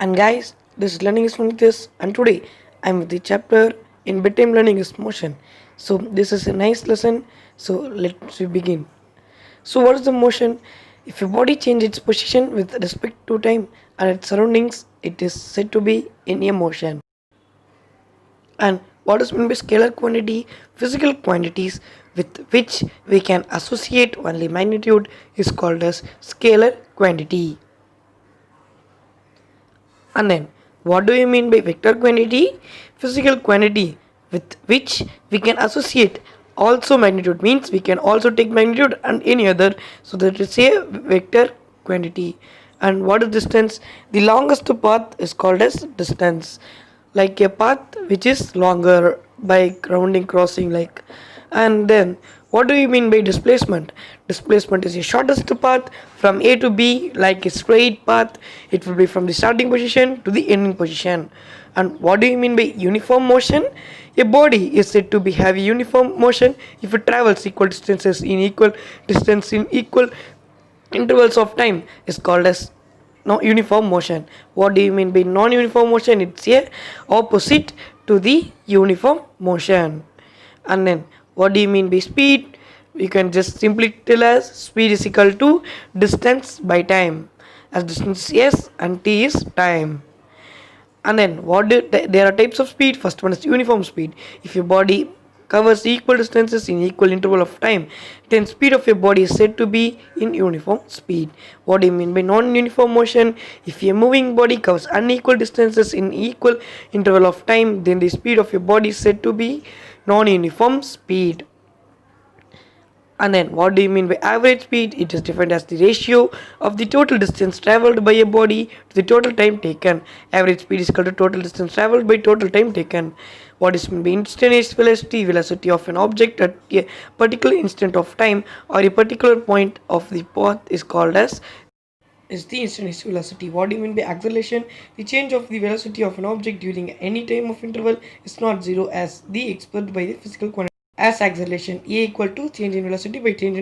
And guys, this is learning is from this, and today I'm with the chapter in bedtime learning is motion. So this is a nice lesson. So let's we begin. So what is the motion? If your body changes its position with respect to time and its surroundings, it is said to be in a motion. And what is meant by scalar quantity? Physical quantities with which we can associate only magnitude is called as scalar quantity. And then, what do you mean by vector quantity? Physical quantity with which we can associate also magnitude, means we can also take magnitude and any other, so that is a vector quantity. And what is distance? The longest path is called as distance, like a path which is longer by rounding crossing, like. And then what do you mean by displacement? Displacement is the shortest path from A to B, like a straight path. It will be from the starting position to the ending position. And what do you mean by uniform motion? A body is said to be have uniform motion if it travels equal distances in equal distance in equal intervals of time, is called as no uniform motion. What do you mean by non-uniform motion? It's a opposite to the uniform motion. And then what do you mean by speed? You can just simply tell us speed is equal to distance by time, as distance is s and t is time. And then there are types of speed. First one is uniform speed. If your body covers equal distances in equal interval of time, then speed of your body is said to be in uniform speed. What do you mean by non-uniform motion? If your moving body covers unequal distances in equal interval of time, then the speed of your body is said to be non-uniform speed. And then what do you mean by average speed? It is defined as the ratio of the total distance traveled by a body to the total time taken. Average speed is equal to total distance traveled by total time taken. What is meant by instantaneous velocity? Velocity of an object at a particular instant of time or a particular point of the path is called as is the instantaneous velocity. What do you mean by acceleration? The change of the velocity of an object during any time of interval is not zero, as the expressed by the physical quantity as acceleration. A equal to change in velocity by change in